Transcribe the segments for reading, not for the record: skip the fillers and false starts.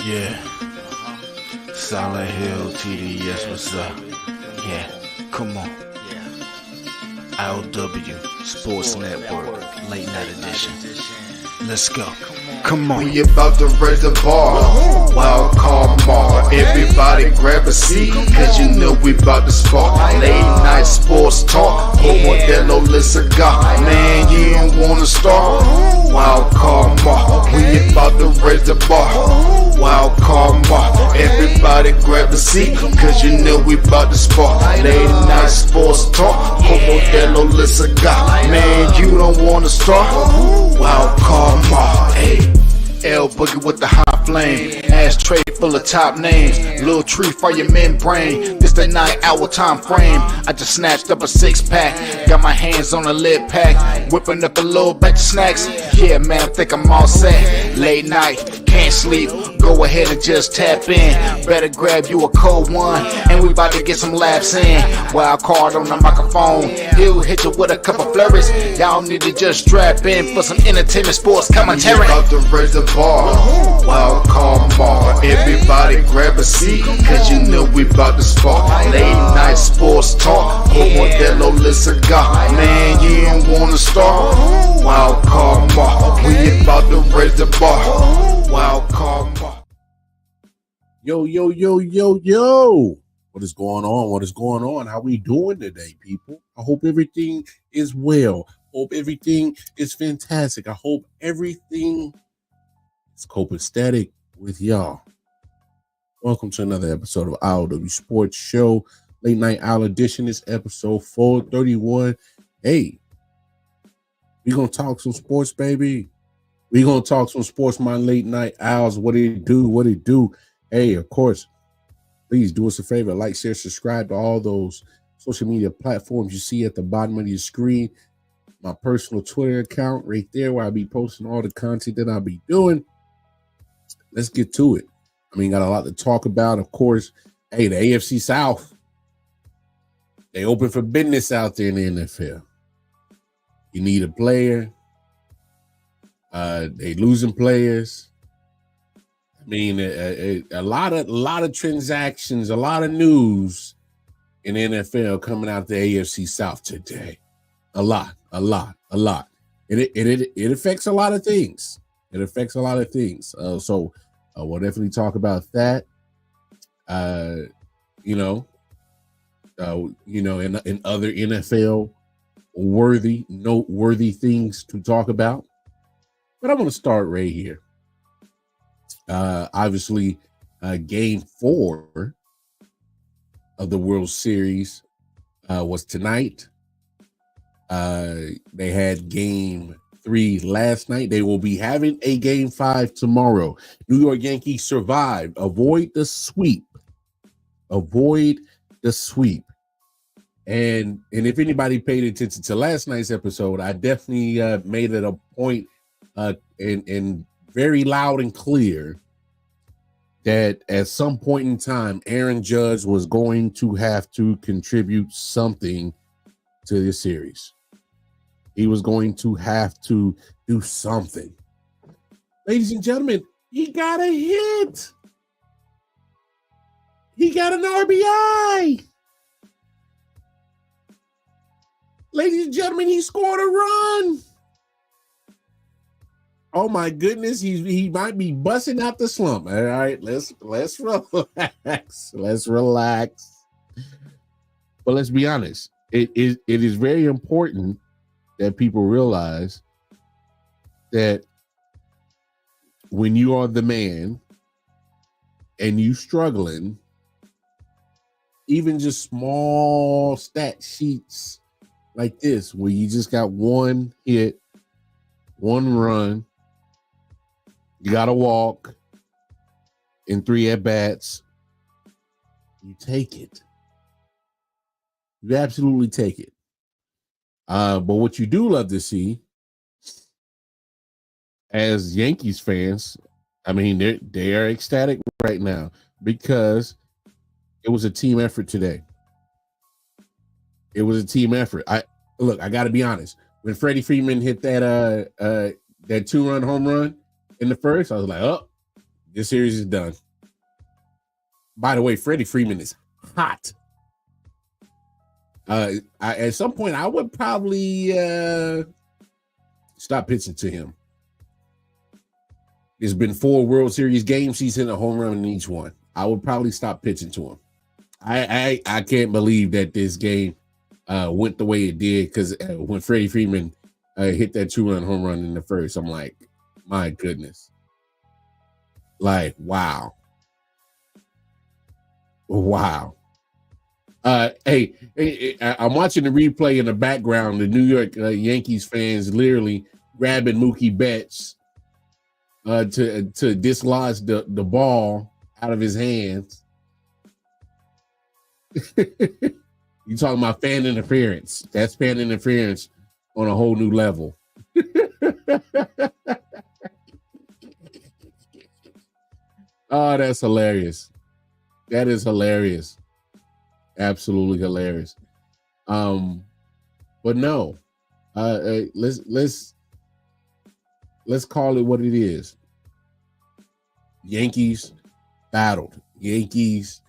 Yeah, Solid Hill TDS, what's up? Yeah, come on. I.O.W. Sports Network, late night edition. Let's go. Come on. We about to raise the bar. Wild card mark. Everybody grab a seat, cause you know we about to spark. Late night sports talk. Modelo Le Cigar. Man, you don't wanna start. Wild card mark. We about to raise the bar. Wild card mark. Everybody grab a seat, cause you know we about to spark. Late night sports talk. Modelo Le Cigar. Man, you don't wanna start. Wild card mark. Hey. L Boogie with the hot flame, ashtray full of top names, little tree for your membrane. This the 9-hour time frame. I just snatched up a 6-pack, got my hands on a lid pack, whipping up a little batch of snacks. Yeah, man, I think I'm all set. Late night, can't sleep. Go ahead and just tap in. Better grab you a cold one, and we about to get some laps in. Wild card on the microphone, he'll hit you with a couple flurries. Y'all need to just strap in for some entertainment sports commentary. We about to raise the bar. Wild card mark. Everybody grab a seat, cause you know we about to spark. Late night sports talk. Modelo Le Cigar. Man, you don't wanna start. Wild card mark. We about to raise the bar. Wild card mark. Yo. What is going on? What is going on? How we doing today, people? I hope everything is well. Hope everything is fantastic. I hope everything is copacetic with y'all. Welcome to another episode of I.O.W. Sports Show, Late Night Owl Edition. This episode 431. Hey, we gonna talk some sports, baby. We gonna talk some sports, my late night owls. What it do? Hey, of course, please do us a favor. Like, share, subscribe to all those social media platforms you see at the bottom of your screen. My personal Twitter account right there where I'll be posting all the content that I'll be doing. Let's get to it. I mean, got a lot to talk about. Of course, hey, the AFC South, they open for business out there in the NFL. You need a player. They losing players. I mean, a lot of transactions, a lot of news in the NFL coming out the AFC South today. A lot. It affects a lot of things. So we'll definitely talk about that. In other NFL noteworthy things to talk about. But I'm going to start right here. Obviously, game 4 of the World Series was tonight. They had game 3 last night. They will be having a game 5 tomorrow. New York Yankees survived. Avoid the sweep. And if anybody paid attention to last night's episode, I definitely made it a point and very loud and clear that at some point in time, Aaron Judge was going to have to contribute something to this series. He was going to have to do something. Ladies and gentlemen, he got a hit. He got an RBI. Ladies and gentlemen, he scored a run. Oh my goodness, he might be busting out the slump. All right, let's relax. Let's relax. But let's be honest. It is very important that people realize that when you are the man and you struggling, even just small stat sheets like this, where you just got one hit, one run, you got to walk in 3 at-bats, you take it. You absolutely take it. But what you do love to see as Yankees fans, I mean, they are ecstatic right now because it was a team effort today. It was a team effort. I got to be honest. When Freddie Freeman hit that 2-run home run in the first, I was like, oh, This series is done. By the way, Freddie Freeman is hot. At some point, I would probably stop pitching to him. There's been 4 World Series games. He's hit a home run in each one. I would probably stop pitching to him. I can't believe that this game went the way it did, because when Freddie Freeman hit that 2-run home run in the first, I'm like, my goodness. Like, wow. Wow. Hey, I'm watching the replay in the background. The New York Yankees fans literally grabbing Mookie Betts to dislodge the ball out of his hands. You talking about fan interference? That's fan interference on a whole new level. Oh, that's hilarious. That is hilarious. Absolutely hilarious. But no, let's call it what it is. Yankees battled. Yankees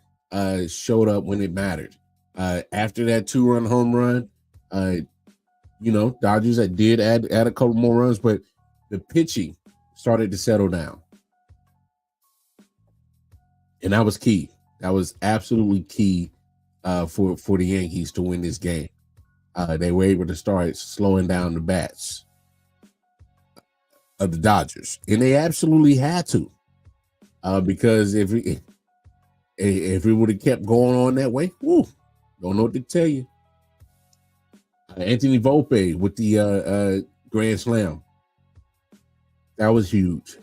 showed up when it mattered. After that 2-run home run, Dodgers that did add a couple more runs, but the pitching started to settle down. And that was key. That was absolutely key for the Yankees to win this game. They were able to start slowing down the bats of the Dodgers, and they absolutely had to, because if it would have kept going on that way, don't know what to tell you. Anthony Volpe with the grand slam, that was huge.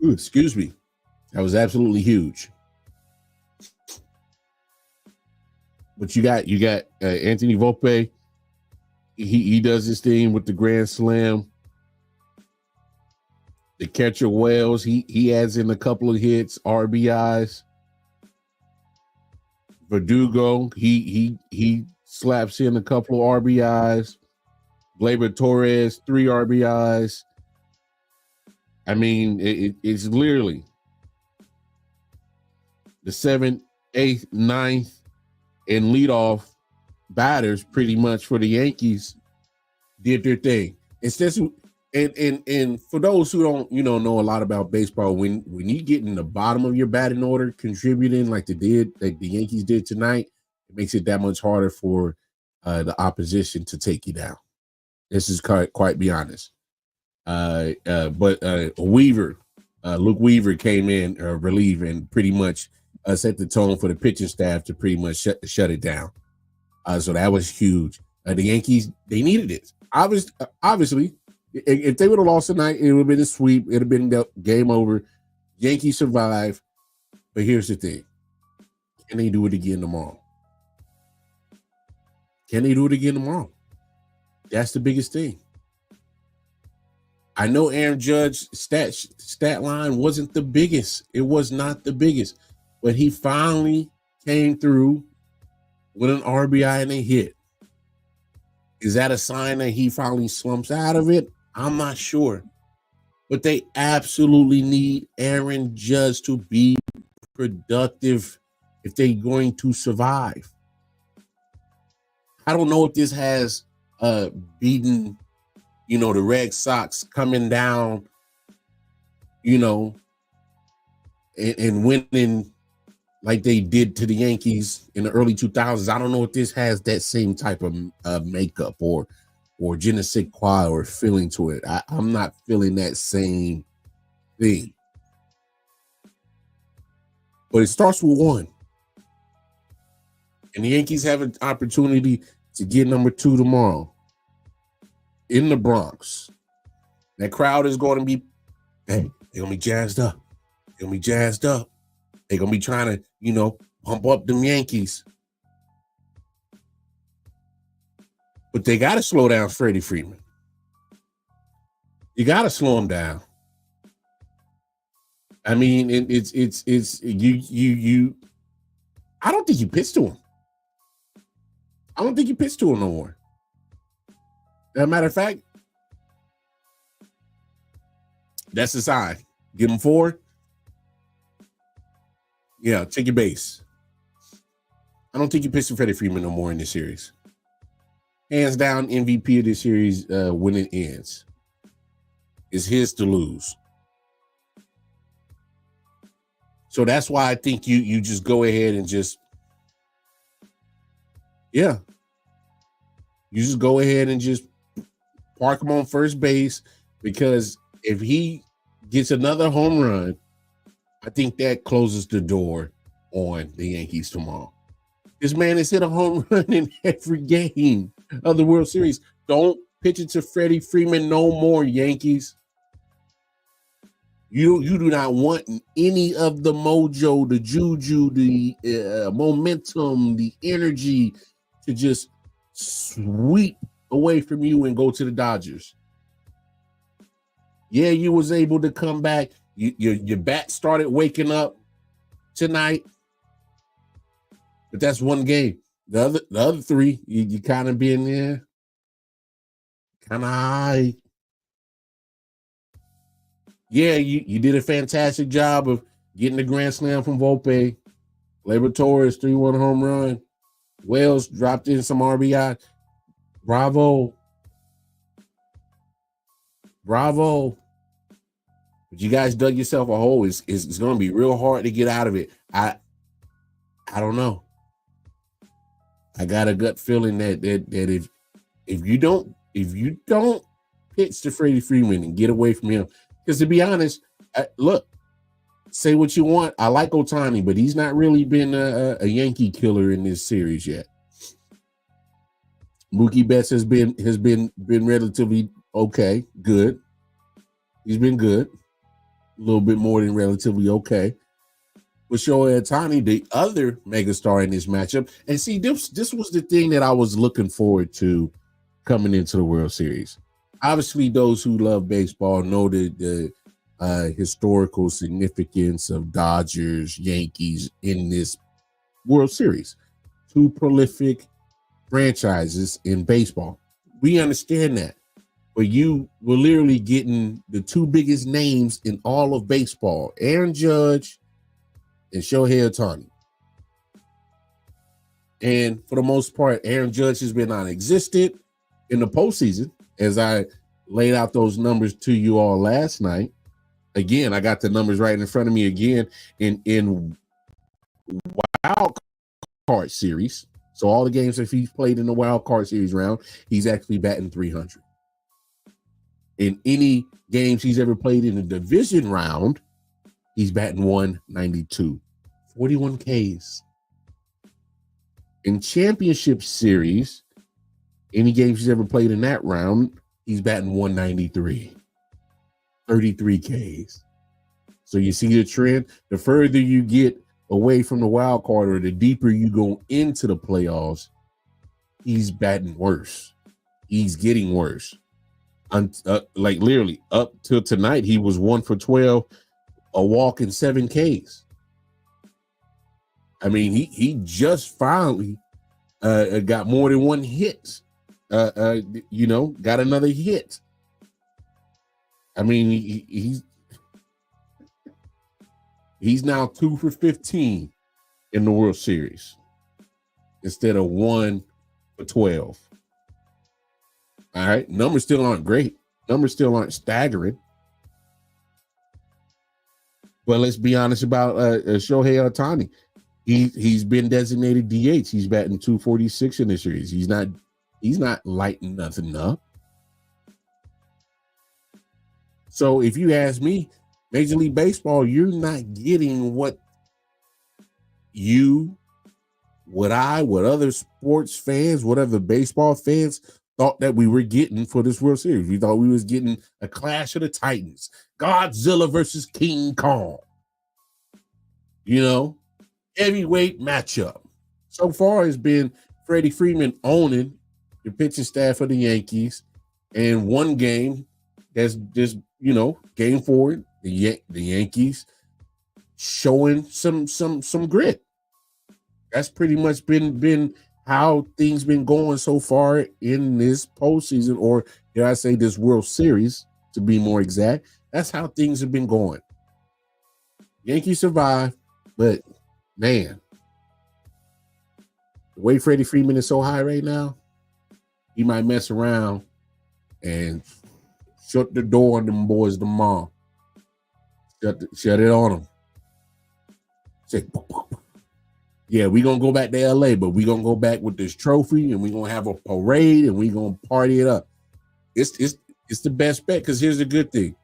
Ooh, excuse me, that was absolutely huge. But you got Anthony Volpe. He does his thing with the grand slam. The catcher Wells, he adds in a couple of hits, RBIs. Verdugo, he slaps in a couple of RBIs. Gleyber Torres, 3 RBIs. I mean, it's literally the 7th, 8th, 9th, and leadoff batters pretty much for the Yankees did their thing. It's just, and for those who don't know a lot about baseball, when you get in the bottom of your batting order contributing like the Yankees did tonight, it makes it that much harder for the opposition to take you down. This is quite be honest. But Luke Weaver came in relief and pretty much set the tone for the pitching staff to pretty much shut it down. So that was huge. The Yankees, they needed it. Obviously, if they would have lost tonight, it would have been a sweep. It would have been game over. Yankees survived. But here's the thing. Can they do it again tomorrow? Can they do it again tomorrow? That's the biggest thing. I know Aaron Judge's stat line wasn't the biggest. It was not the biggest. But he finally came through with an RBI and a hit. Is that a sign that he finally slumps out of it? I'm not sure. But they absolutely need Aaron Judge to be productive if they're going to survive. I don't know if this has beaten, the Red Sox coming down, and winning like they did to the Yankees in the early 2000s. I don't know if this has that same type of makeup or je ne sais quoi or feeling to it. I'm not feeling that same thing. But it starts with one. And the Yankees have an opportunity to get number 2 tomorrow in the Bronx. That crowd is going to be, they're going to be jazzed up. They're going to be jazzed up. They're going to be trying to, pump up them Yankees. But they got to slow down Freddie Freeman. You got to slow him down. I mean, it's you. I don't think you pitched to him. I don't think you pitched to him no more. As a matter of fact, that's a sign. Give him 4. Yeah, take your base. I don't think you're pitching Freddie Freeman no more in this series. Hands down, MVP of this series when it ends. It's his to lose. So that's why I think you just go ahead and just, yeah. You just go ahead and just park him on first base, because if he gets another home run, I think that closes the door on the Yankees tomorrow. This man has hit a home run in every game of the World Series. Don't pitch it to Freddie Freeman no more, Yankees. You do not want any of the mojo, the juju, the momentum, the energy to just sweep away from you and go to the Dodgers. Yeah, you was able to come back. Your bat started waking up tonight, but that's one game. The other 3, you kind of been there, kind of high. Yeah, you did a fantastic job of getting the grand slam from Volpe. Gleyber Torres, 3-1 home run. Wells dropped in some RBI. Bravo. But you guys dug yourself a hole. It's going to be real hard to get out of it. I don't know. I got a gut feeling that if you don't pitch to Freddie Freeman and get away from him, because to be honest, look, say what you want. I like Ohtani, but he's not really been a Yankee killer in this series yet. Mookie Betts has been relatively okay, good. He's been good, a little bit more than relatively okay. But Show Ohtani, the other megastar in this matchup, and see, this was the thing that I was looking forward to coming into the World Series. Obviously, those who love baseball know the historical significance of Dodgers, Yankees in this World Series. 2 prolific franchises in baseball. We understand that. But you were literally getting the 2 biggest names in all of baseball, Aaron Judge and Shohei Ohtani. And for the most part, Aaron Judge has been non-existent in the postseason, as I laid out those numbers to you all last night. Again, I got the numbers right in front of me again in wild card series. So all the games that he's played in the wild card series round, he's actually batting .300. In any games he's ever played in the division round, he's batting .192. 41 Ks. In championship series, any games he's ever played in that round, he's batting .193. 33 Ks. So you see the trend. The further you get away from the wild card, or the deeper you go into the playoffs, he's batting worse. He's getting worse. Like literally up till tonight, he was 1 for 12, a walk, and 7 Ks. I mean, he just finally got more than 1 hit. Got another hit. I mean, he's now 2 for 15 in the World Series instead of 1 for 12. All right, numbers still aren't great. Numbers still aren't staggering. But let's be honest about Shohei Ohtani. He's been designated DH. He's batting .246 in this series. He's not lighting nothing up. So if you ask me, Major League Baseball, you're not getting what other sports fans, what other baseball fans thought that we were getting for this World Series. We thought we was getting a clash of the Titans, Godzilla versus King Kong. Heavyweight matchup. So far, it's been Freddie Freeman owning the pitching staff of the Yankees, and one game that's just game forward, the Yankees showing some grit. That's pretty much been how things been going so far in this postseason, or dare I say this World Series, to be more exact. That's how things have been going. Yankees survive, but man, the way Freddie Freeman is so high right now, he might mess around and shut the door on them boys tomorrow. Shut it on them. Say, yeah, we're going to go back to LA, but we're going to go back with this trophy and we're going to have a parade and we're going to party it up. It's the best bet because here's the good thing.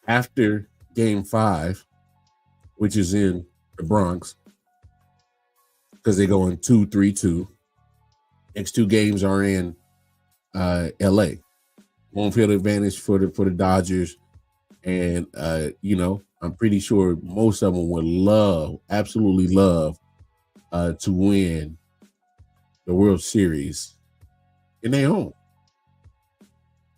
After Game 5, which is in the Bronx, because they're going 2-3-2, next two games are in LA. Home field advantage for the Dodgers. And, I'm pretty sure most of them would absolutely love to win the World Series in their home.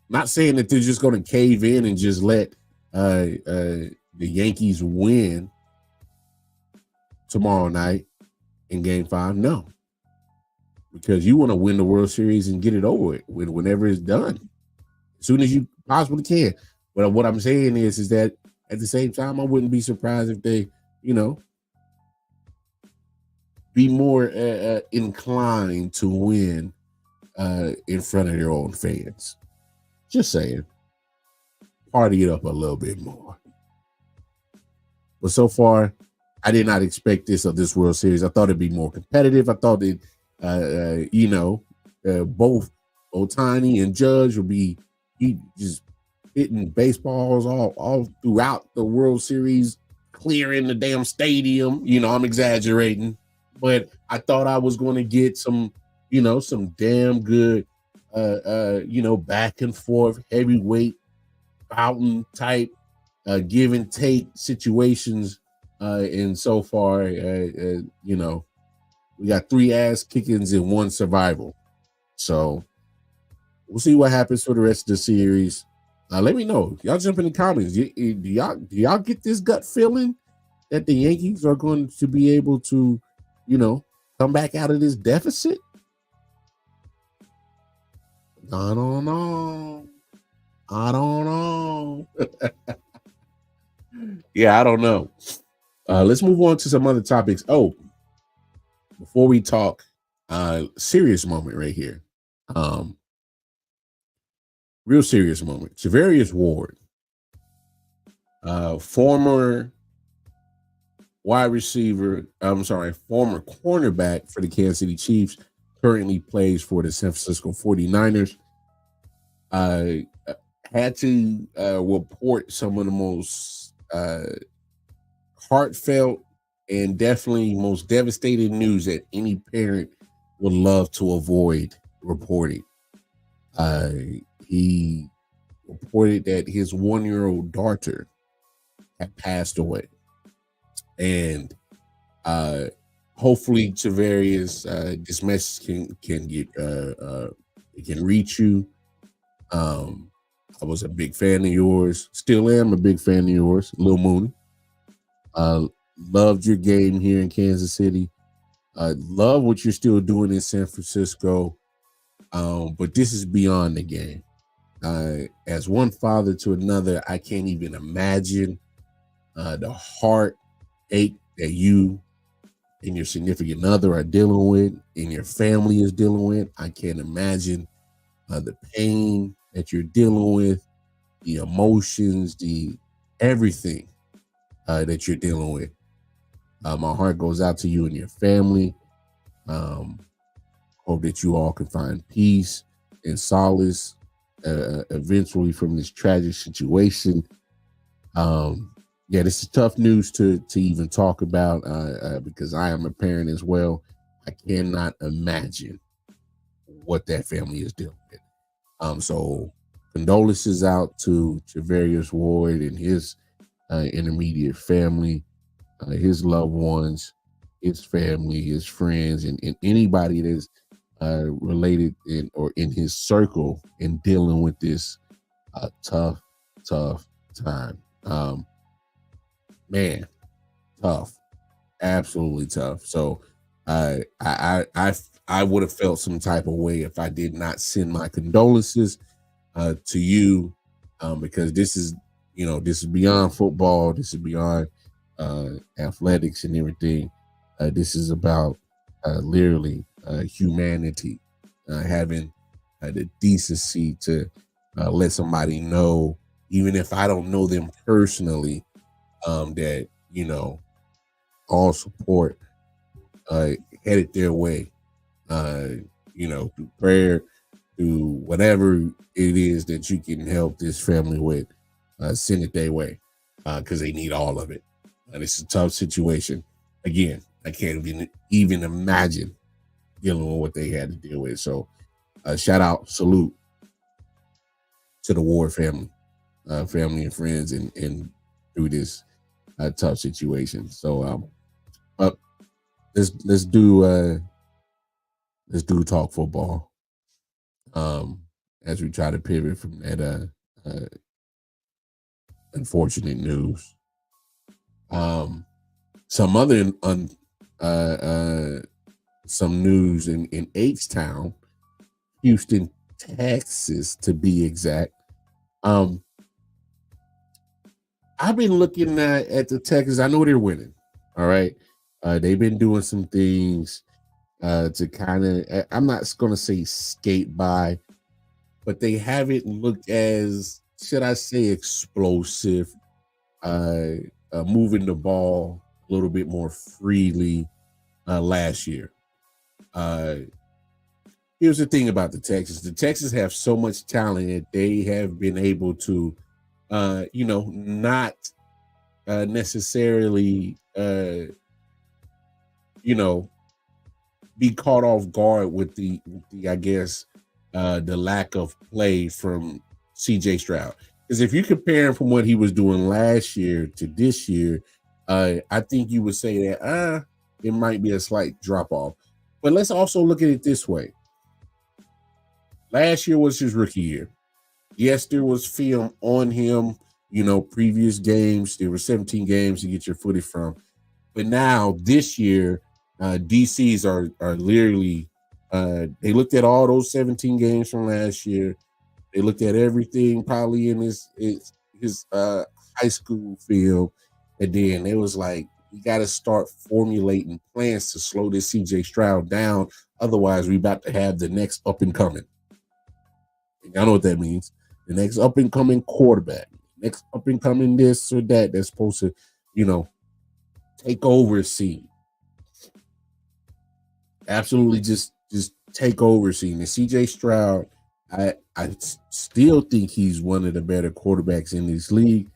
Not saying that they're just going to cave in and just let the Yankees win tomorrow night in Game 5. No. Because you want to win the World Series and get it over with whenever it's done. As soon as you possibly can. But what I'm saying is that at the same time, I wouldn't be surprised if they, be more inclined to win in front of their own fans. Just saying. Party it up a little bit more. But so far, I did not expect this of this World Series. I thought it'd be more competitive. I thought that, both Ohtani and Judge would be just hitting baseballs all throughout the World Series, clearing the damn stadium. I'm exaggerating, but I thought I was going to get some damn good, back and forth heavyweight fountain type, give and take situations. And so far, we got 3 ass kickings and 1 survival. So we'll see what happens for the rest of the series. Let me know. Y'all jump in the comments. Do y'all get this gut feeling that the Yankees are going to be able to, come back out of this deficit? I don't know. Yeah, I don't know. Let's move on to some other topics. Oh, before we talk, serious moment right here. Real serious moment. Javarius Ward, former cornerback for the Kansas City Chiefs, currently plays for the San Francisco 49ers. Had to report some of the most heartfelt and definitely most devastating news that any parent would love to avoid reporting. He reported that his 1-year-old daughter had passed away. And hopefully Javarius, this message can get it can reach you. I was a big fan of yours. Still am a big fan of yours, Lil Mooney. Loved your game here in Kansas City. Love what you're still doing in San Francisco. But this is beyond the game. As one father to another, I can't even imagine the heartache that you and your significant other are dealing with and your family is dealing with. I can't imagine the pain that you're dealing with, the emotions, the everything that you're dealing with. My heart goes out to you and your family. Hope that you all can find peace and solace eventually from this tragic situation. This is tough news to even talk about because I am a parent as well. I cannot imagine what that family is dealing with. So condolences out to Javarius Ward and his intermediate family, his loved ones, his family, his friends, and anybody that's related or in his circle in dealing with this tough time. Man, tough, absolutely tough. So I would have felt some type of way if I did not send my condolences to you, because this is this is beyond football. This is beyond athletics and everything. This is about literally humanity, having the decency to let somebody know, even if I don't know them personally, that all support headed their way. Through prayer, through whatever it is that you can help this family with, send it their way, because they need all of it. And it's a tough situation. Again, I can't even imagine dealing with what they had to deal with. So, shout out, salute to the Ward family, family and friends, and through this tough situation. So, let's do talk football. As we try to pivot from that unfortunate news. Some other some news in H-Town, Houston, Texas, to be exact. I've been looking at the Texans. I know they're winning. All right. They've been doing some things to kind of, I'm not going to say skate by, but they haven't looked as, should I say, explosive, moving the ball a little bit more freely last year. Here's the thing about the Texans. The Texans have so much talent that they have been able to, not necessarily, be caught off guard with the I guess, the lack of play from CJ Stroud. Because if you compare him from what he was doing last year to this year, I think you would say that it might be a slight drop off. But let's also look at it this way. Last year was his rookie year. Yes, there was film on him, previous games. There were 17 games to get your footage from. But now this year, DCs are literally, they looked at all those 17 games from last year. They looked at everything probably in his high school film. And then it was like, we got to start formulating plans to slow this CJ Stroud down. Otherwise, we about to have the next up and coming. Y'all know what that means. The next up and coming quarterback, next up and coming this or that that's supposed to, take over a scene. Absolutely just take over a scene. And CJ Stroud, I still think he's one of the better quarterbacks in this league.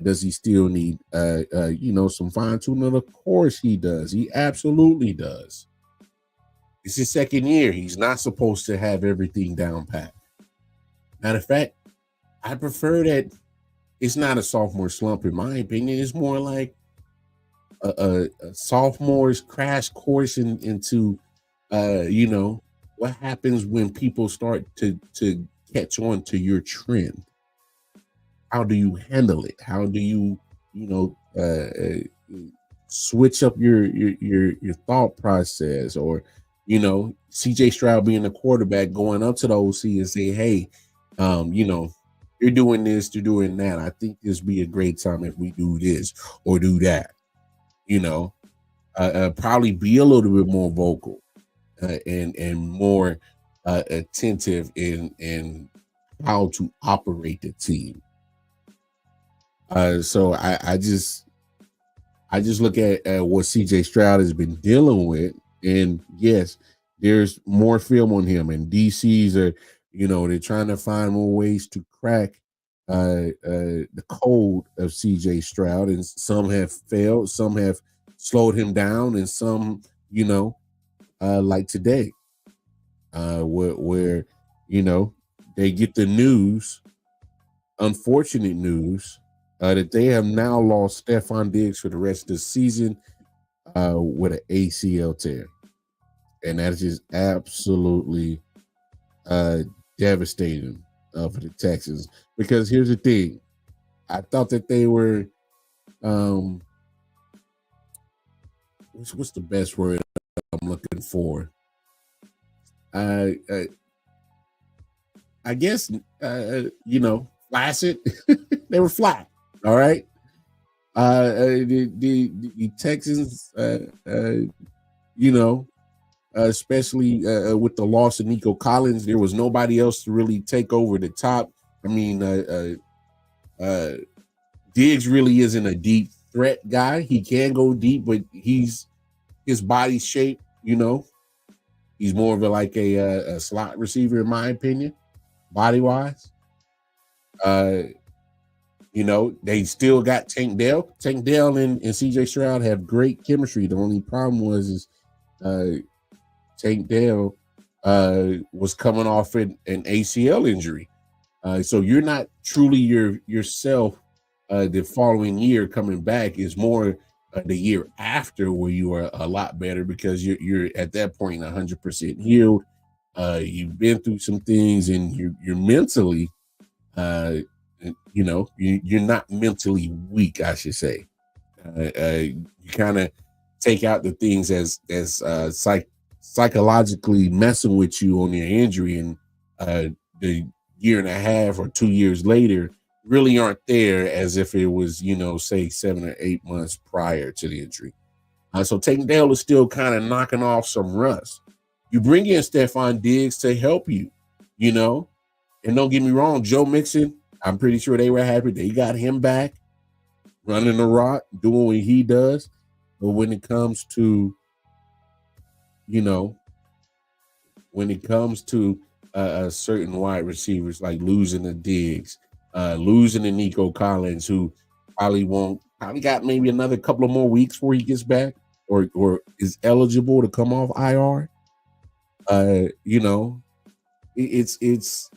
Does he still need some fine tuning? Of course he does. He absolutely does. It's his second year. He's not supposed to have everything down pat. Matter of fact, I prefer that it's not a sophomore slump, in my opinion. It's more like a sophomore's crash course into what happens when people start to catch on to your trend. How do you handle it? How do you switch up your thought process? Or CJ Stroud being the quarterback going up to the OC and say, hey, you're doing this, you're doing that. I think this be a great time if we do this or do that. Probably be a little bit more vocal and more attentive in how to operate the team. So I just look at what CJ Stroud has been dealing with, and yes, there's more film on him, and DCs are, they're trying to find more ways to crack the code of CJ Stroud, and some have failed, some have slowed him down, and some, like today, where they get the news, unfortunate news, that they have now lost Stephon Diggs for the rest of the season with an ACL tear. And that is just absolutely devastating for the Texans. Because here's the thing. I thought that they were, what's the best word I'm looking for? I guess, flaccid. They were flat. All right. The Texans, you know, especially with the loss of Nico Collins, there was nobody else to really take over the top. I mean, Diggs really isn't a deep threat guy. He can go deep, but his body shape, he's more of a slot receiver, in my opinion, body wise. They still got Tank Dell. Tank Dell and CJ Stroud have great chemistry. The only problem was Tank Dell was coming off an ACL injury. So you're not truly yourself the following year coming back. Is more the year after where you are a lot better because you're at that point 100% healed. You've been through some things and you're mentally you're not mentally weak, I should say. You kind of take out the things as psychologically messing with you on your injury, and the year and a half or 2 years later really aren't there as if it was, say 7 or 8 months prior to the injury. So Tank Dell is still kind of knocking off some rust. You bring in Stephon Diggs to help you, and don't get me wrong, Joe Mixon, I'm pretty sure they were happy they got him back running the rock, doing what he does. But when it comes to, certain wide receivers, like losing the Diggs, losing the Nico Collins, who probably got maybe another couple of more weeks before he gets back or is eligible to come off IR. It's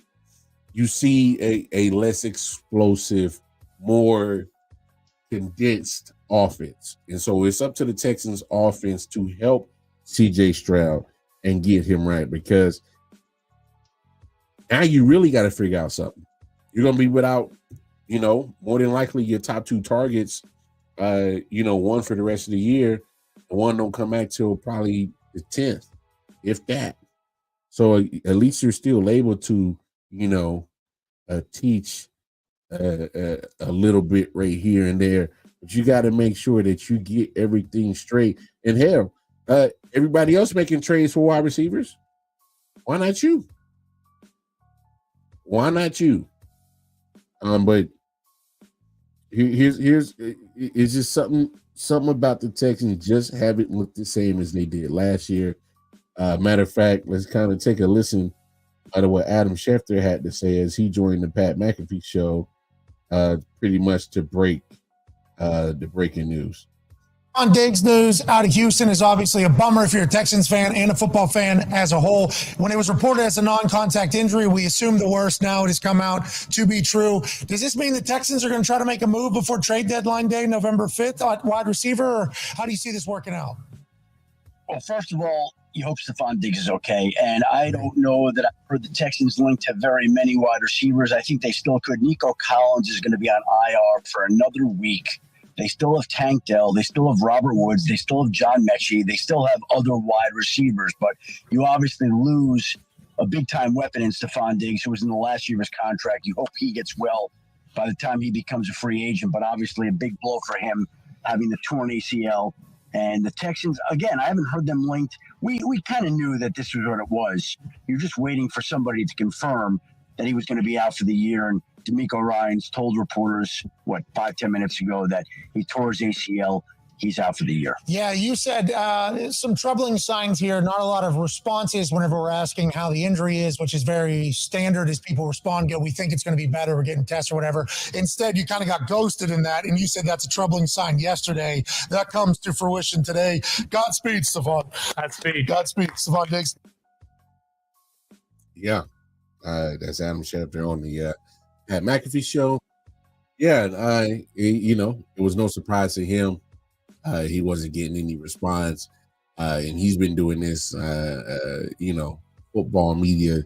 you see a less explosive, more condensed offense. And so it's up to the Texans offense to help CJ Stroud and get him right, because now you really got to figure out something. You're going to be without, more than likely your top 2 targets, one for the rest of the year, and one don't come back till probably the 10th, if that. So at least you're still able to, teach a little bit right here and there, but you got to make sure that you get everything straight. And hell, everybody else making trades for wide receivers. Why not you? But here's it's just something about the Texans just haven't looked the same as they did last year. Matter of fact, let's kind of take a listen to what Adam Schefter had to say as he joined the Pat McAfee show, pretty much to break the breaking news. On Diggs news out of Houston is obviously a bummer if you're a Texans fan and a football fan as a whole. When it was reported as a non-contact injury, we assumed the worst. Now it has come out to be true. Does this mean the Texans are going to try to make a move before trade deadline day, November 5th, at wide receiver? Or how do you see this working out? Well, first of all, you hope Stephon Diggs is okay. And I don't know that I've heard the Texans linked to very many wide receivers. I think they still could. Nico Collins is going to be on IR for another week. They still have Tank Dell. They still have Robert Woods. They still have John Mechie. They still have other wide receivers. But you obviously lose a big-time weapon in Stephon Diggs, who was in the last year of his contract. You hope he gets well by the time he becomes a free agent. But obviously a big blow for him having the torn ACL. And the Texans, again, I haven't heard them linked. We kind of knew that this was what it was. You're just waiting for somebody to confirm that he was going to be out for the year. And D'Amico Ryans told reporters, 5-10 minutes ago, that he tore his ACL. He's out for the year. Yeah, you said some troubling signs here. Not a lot of responses whenever we're asking how the injury is, which is very standard as people respond, we think it's going to be better, we're getting tests or whatever. Instead, you kind of got ghosted in that, and you said that's a troubling sign yesterday. That comes to fruition today. Godspeed, Stephon. Godspeed, Stephon Diggs. Yeah, that's Adam Schefter on the Pat McAfee show. Yeah, it was no surprise to him. He wasn't getting any response, and he's been doing this, football media,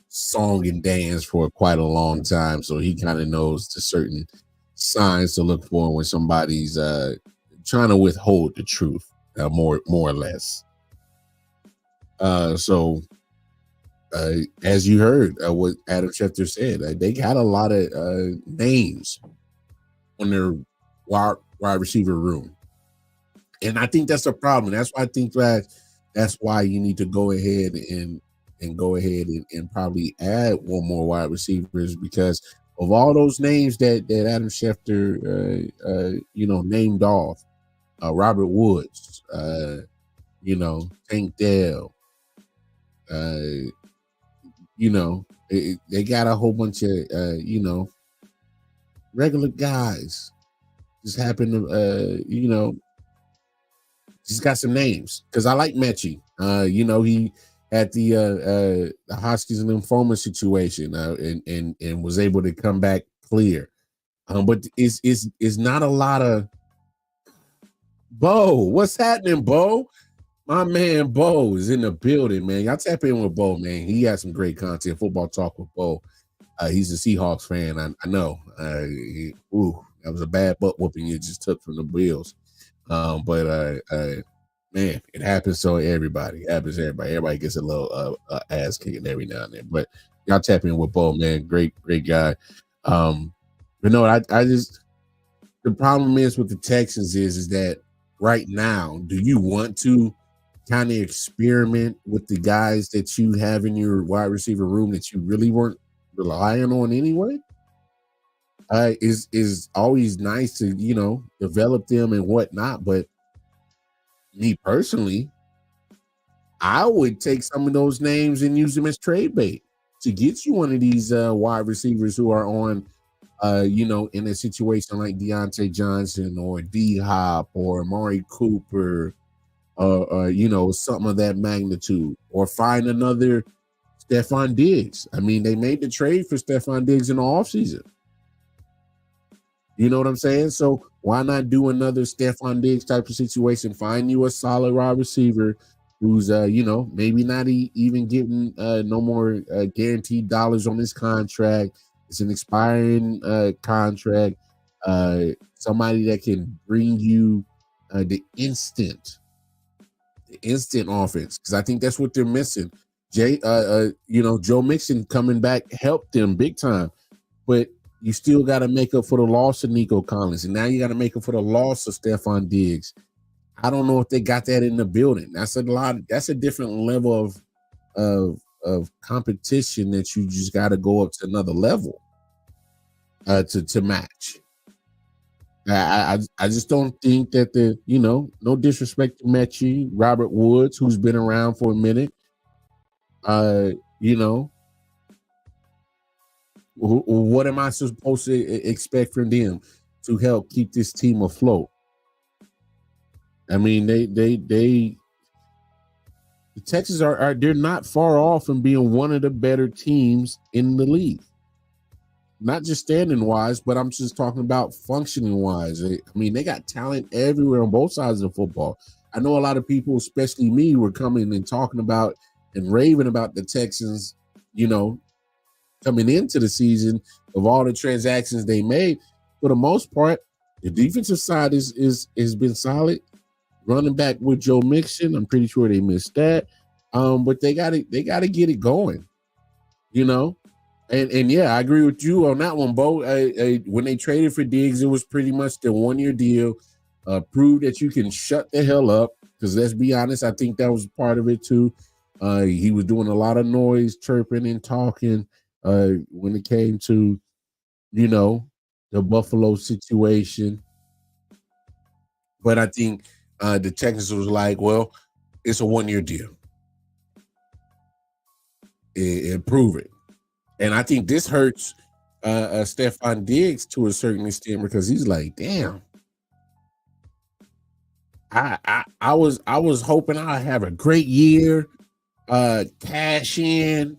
song and dance for quite a long time. So he kind of knows the certain signs to look for when somebody's trying to withhold the truth, more or less. So as you heard what Adam Schefter said, they got a lot of names on their wide receiver room. And I think that's a problem. That's why I think that's why you need to go ahead and probably add one more wide receivers, because of all those names that Adam Schefter named off, Robert Woods, Tank Dell, they got a whole bunch of regular guys. Just happen to just got some names, because I like Mechie. He had the Hodgkin's lymphoma situation and was able to come back clear. But it's not a lot of Bo. What's happening, Bo? My man Bo is in the building, man. Y'all tap in with Bo, man. He has some great content. Football Talk with Bo. He's a Seahawks fan. I know. That was a bad butt whooping you just took from the Bills. But man, it happens to everybody. It happens to everybody. Everybody gets a little ass kicking every now and then. But y'all tap in with Bo, man. Great guy. But no, I just, the problem is with the Texans is that right now, do you want to kind of experiment with the guys that you have in your wide receiver room that you really weren't relying on anyway? Is always nice to develop them and whatnot, but me personally, I would take some of those names and use them as trade bait to get you one of these wide receivers who are on in a situation like Deontay Johnson or D-Hop or Amari Cooper or something of that magnitude, or find another Stephon Diggs. I mean, they made the trade for Stephon Diggs in the offseason. You know what I'm saying? So why not do another Stephon Diggs type of situation? Find you a solid wide receiver who's, maybe not even getting no more guaranteed dollars on his contract. It's an expiring contract. Somebody that can bring you the instant offense, because I think that's what they're missing. Joe Mixon coming back helped them big time, but you still got to make up for the loss of Nico Collins, and now you got to make up for the loss of Stephon Diggs. I don't know if they got that in the building. That's a different level of competition that you just got to go up to another level to match. I just don't think that no disrespect to Mechie, Robert Woods, who's been around for a minute. What am I supposed to expect from them to help keep this team afloat? I mean, the Texans they're not far off from being one of the better teams in the league. Not just standing wise, but I'm just talking about functioning wise. I mean, they got talent everywhere on both sides of the football. I know a lot of people, especially me, were coming and talking about and raving about the Texans, coming into the season, of all the transactions they made. For the most part, the defensive side has been solid. Running back with Joe Mixon, I'm pretty sure they missed that. But they gotta get it going, And yeah, I agree with you on that one, Bo. When they traded for Diggs, it was pretty much the 1-year deal. Prove that you can shut the hell up, because let's be honest, I think that was part of it too. He was doing a lot of noise, chirping and talking when it came to, the Buffalo situation. But I think the Texans was like, well, it's a 1-year deal. Prove it. And I think this hurts Stephon Diggs to a certain extent, because he's like, damn. I was hoping I'd have a great year, cash in,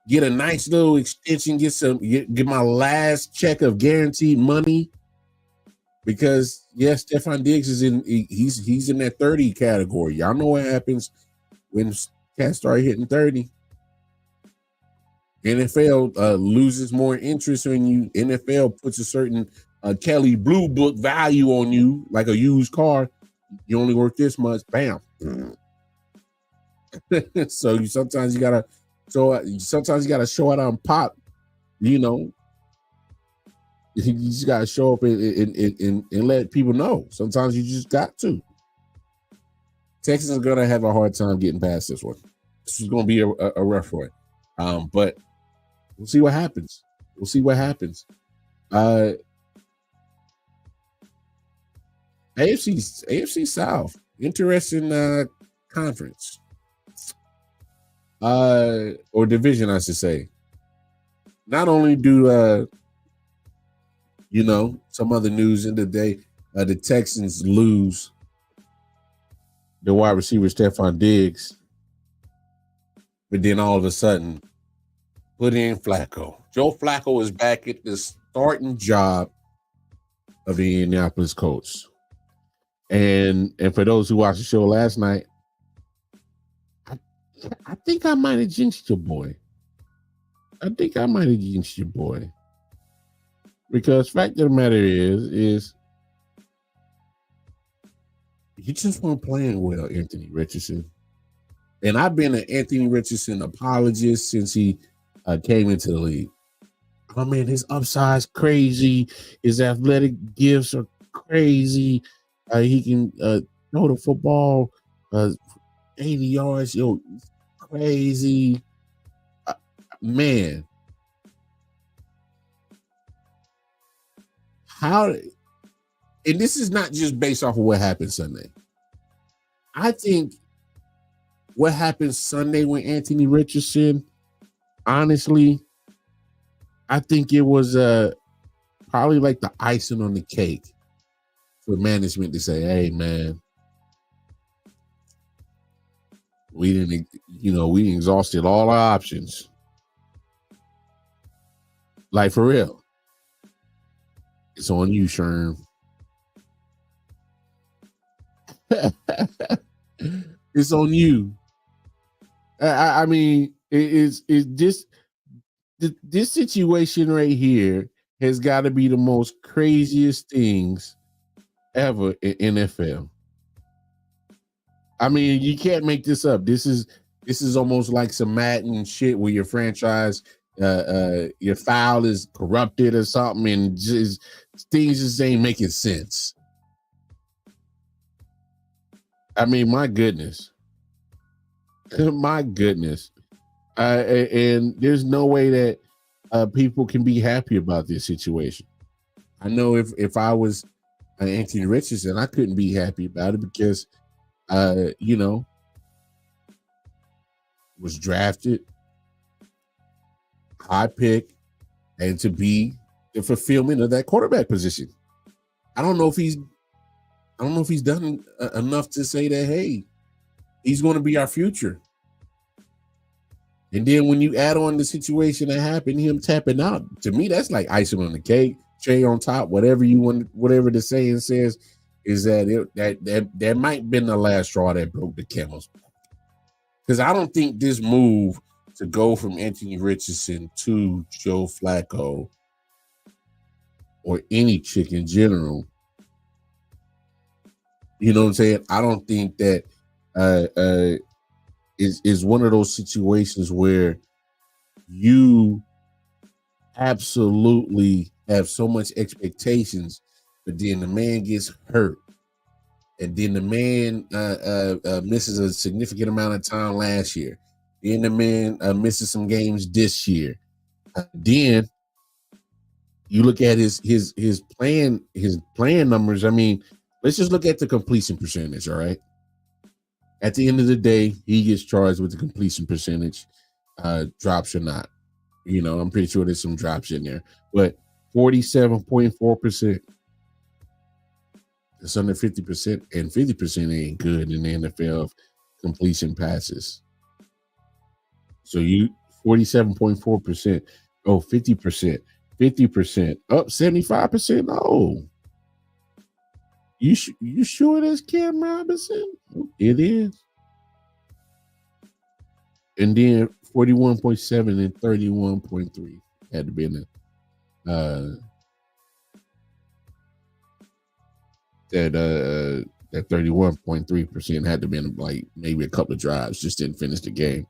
get a nice little extension, get my last check of guaranteed money, because yes, Stephon Diggs is he's in that 30 category. Y'all know what happens when cats start hitting 30. NFL loses more interest when you. NFL puts a certain Kelly Blue Book value on you, like a used car. You only worth this much, bam. So sometimes you gotta show out on pop, You just got to show up and let people know. Sometimes you just got to. Texas is going to have a hard time getting past this one. This is going to be a rough one. But we'll see what happens. We'll see what happens. AFC South, interesting conference. Or division, I should say. Not only do some other news in the day, the Texans lose the wide receiver Stephon Diggs, but then all of a sudden put in Flacco. Joe Flacco is back at the starting job of the Indianapolis Colts. And for those who watched the show last night, I think I might have jinxed your boy. Because fact of the matter is you just weren't playing well, Anthony Richardson. And I've been an Anthony Richardson apologist since he came into the league. I mean, his upside's crazy. His athletic gifts are crazy. He can throw the football 80 yards. Crazy. Man. And this is not just based off of what happened Sunday. I think what happened Sunday with Anthony Richardson, honestly, I think it was probably like the icing on the cake for management to say, hey, man, we didn't exhausted all our options. Like, for real. It's on you, Sherm. It's on you. I mean, it's just this situation right here has got to be the most craziest things ever in NFL. I mean, you can't make this up. This is almost like some Madden shit where your franchise, your file is corrupted or something, and just things just ain't making sense. I mean, my goodness. And there's no way that people can be happy about this situation. I know if I was Anthony Richardson, I couldn't be happy about it because, was drafted, high pick, and to be the fulfillment of that quarterback position. I don't know if he's done enough to say that, hey, he's going to be our future. And then when you add on the situation that happened, him tapping out, to me, that's like icing on the cake, cherry on top, whatever you want, whatever the saying says, is that that might have been the last straw that broke the camel's back. Because I don't think this move to go from Anthony Richardson to Joe Flacco or any chick in general, you know what I'm saying? I don't think that is one of those situations where you absolutely have so much expectations, but then the man gets hurt. And then the man misses a significant amount of time last year. Then the man misses some games this year. Then you look at his playing numbers. I mean, let's just look at the completion percentage, all right? At the end of the day, he gets charged with the completion percentage, drops or not. I'm pretty sure there's some drops in there. But 47.4%. It's under 50%, and 50% ain't good in the NFL of completion passes. So you 47.4%. Oh, 50%. 50%. Up 75%. Oh. You sure that's Cam Robinson? It is. And then 41.7 and 31.3 had to be in that 31.3% had to be in like maybe a couple of drives, just didn't finish the game.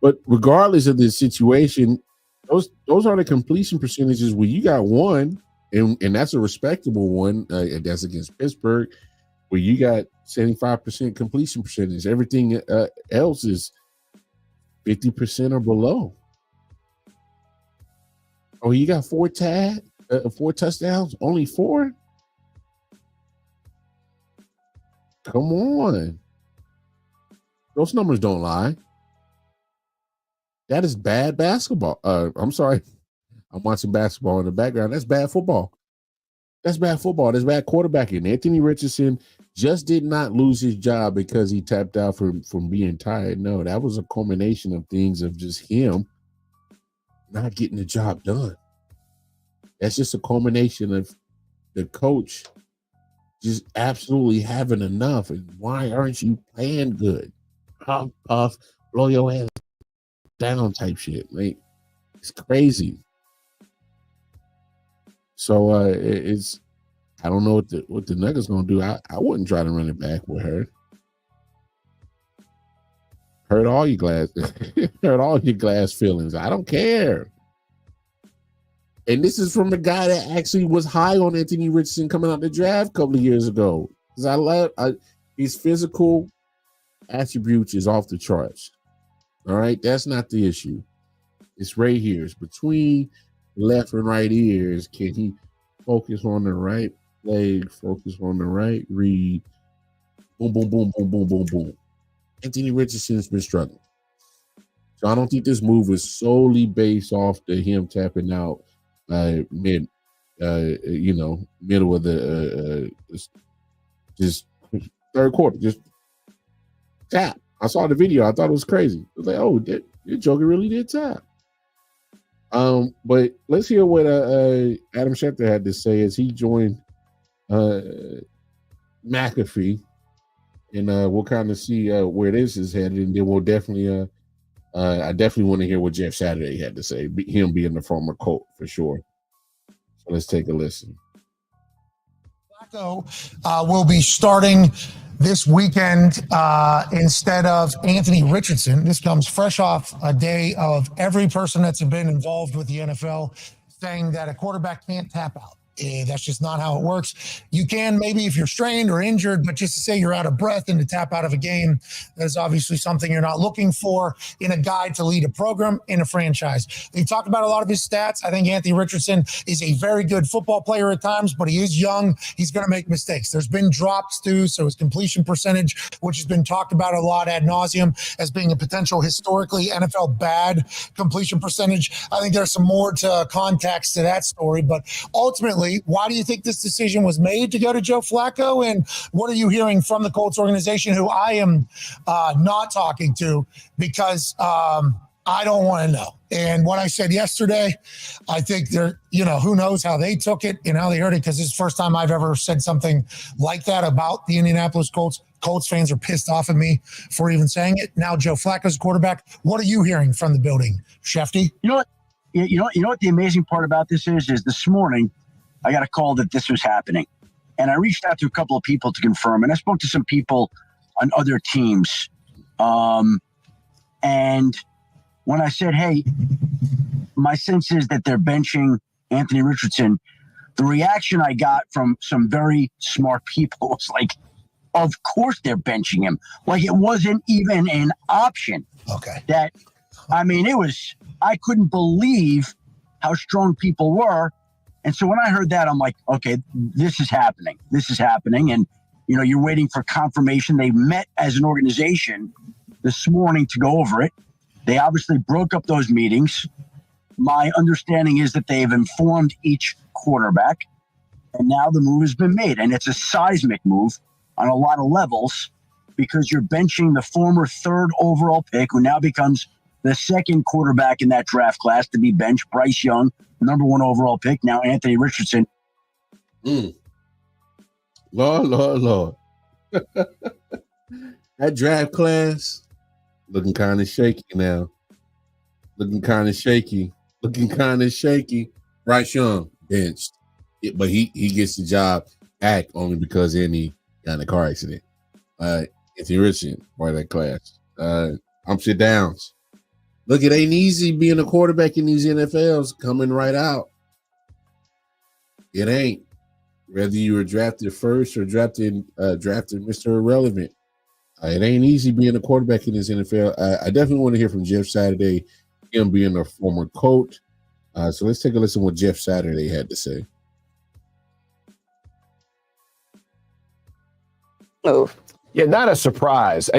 But regardless of the situation, those are the completion percentages where you got one, and that's a respectable one. That's against Pittsburgh, where you got 75% completion percentage. Everything else is 50% or below. Oh, you got four touchdowns, only 4. Come on, those numbers don't lie. That is bad basketball. I'm sorry. I'm watching basketball in the background. That's bad football. That's bad football. That's bad quarterbacking. Anthony Richardson just did not lose his job because he tapped out from being tired. No, that was a culmination of things of just him not getting the job done. That's just a culmination of the coach just absolutely having enough. And why aren't you playing good? Puff, blow your ass down type shit. Like, it's crazy. So it's, I don't know what the Nuggets gonna do. I wouldn't try to run it back with her. Hurt all your glass feelings. I don't care. And this is from a guy that actually was high on Anthony Richardson coming out the draft a couple of years ago. Because his physical attributes is off the charts. All right, that's not the issue. It's right here. It's between left and right ears. Can he focus on the right leg? Focus on the right read. Boom, boom, boom, boom, boom, boom, boom. Anthony Richardson's been struggling. So I don't think this move is solely based off him tapping out middle of the just third quarter. Just tap. I saw the video. I thought it was crazy. I was like, oh, your Joker really did tap. But let's hear what Adam Schefter had to say as he joined McAfee, and we'll kind of see where this is headed, and then we'll definitely I definitely want to hear what Jeff Saturday had to say, him being the former Colt for sure. So let's take a listen. Flacco will be starting this weekend instead of Anthony Richardson. This comes fresh off a day of every person that's been involved with the NFL saying that a quarterback can't tap out. That's just not how it works. You can maybe if you're strained or injured, but just to say you're out of breath and to tap out of a game, that is obviously something you're not looking for in a guy to lead a program in a franchise. They talked about a lot of his stats. I think Anthony Richardson is a very good football player at times, but he is young. He's going to make mistakes. There's been drops too, so his completion percentage, which has been talked about a lot ad nauseum as being a potential historically NFL bad completion percentage. I think there's some more to context to that story, but ultimately, why do you think this decision was made to go to Joe Flacco? And what are you hearing from the Colts organization, who I am not talking to because I don't want to know? And what I said yesterday, I think they're, who knows how they took it and how they heard it, because it's the first time I've ever said something like that about the Indianapolis Colts. Colts fans are pissed off at me for even saying it. Now Joe Flacco's quarterback. What are you hearing from the building, Shefty? You know what the amazing part about this is this morning, I got a call that this was happening. And I reached out to a couple of people to confirm. And I spoke to some people on other teams. And when I said, hey, my sense is that they're benching Anthony Richardson, the reaction I got from some very smart people was like, of course they're benching him. Like it wasn't even an option. Okay. I couldn't believe how strong people were. And so when I heard that, I'm like, okay, this is happening. This is happening. And, you're waiting for confirmation. They met as an organization this morning to go over it. They obviously broke up those meetings. My understanding is that they have informed each quarterback. And now the move has been made. And it's a seismic move on a lot of levels because you're benching the former 3rd overall pick, who now becomes the 2nd quarterback in that draft class to be benched, Bryce Young, number 1 overall pick, now Anthony Richardson. Lord. That draft class looking kind of shaky now. Looking kind of shaky. Bryce Young benched. But he gets the job back only because Andy got in a car accident. Anthony Richardson, part of that class. Ups and downs. Look, it ain't easy being a quarterback in these NFLs coming right out. It ain't. Whether you were drafted first or drafted Mr. Irrelevant. It ain't easy being a quarterback in this NFL. I definitely want to hear from Jeff Saturday, him being a former coach. So let's take a listen to what Jeff Saturday had to say. Move. Yeah, not a surprise.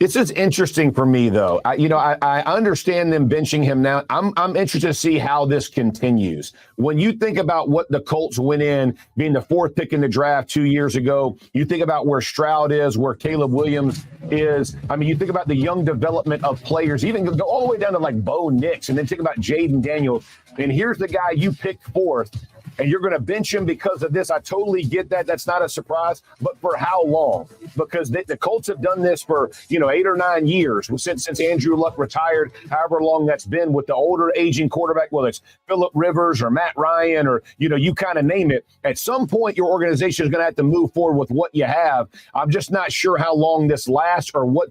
This is interesting for me, though. I understand them benching him now. I'm interested to see how this continues. When you think about what the Colts went in, being the 4th pick in the draft 2 years ago, you think about where Stroud is, where Caleb Williams is. I mean, you think about the young development of players, even go all the way down to like Bo Nix, and then think about Jaden Daniels. And here's the guy you picked 4th. And you're going to bench him because of this. I totally get that. That's not a surprise. But for how long? Because the Colts have done this for, 8 or 9 years since Andrew Luck retired, however long that's been with the older aging quarterback, whether it's Phillip Rivers or Matt Ryan or, you kind of name it. At some point, your organization is going to have to move forward with what you have. I'm just not sure how long this lasts or what.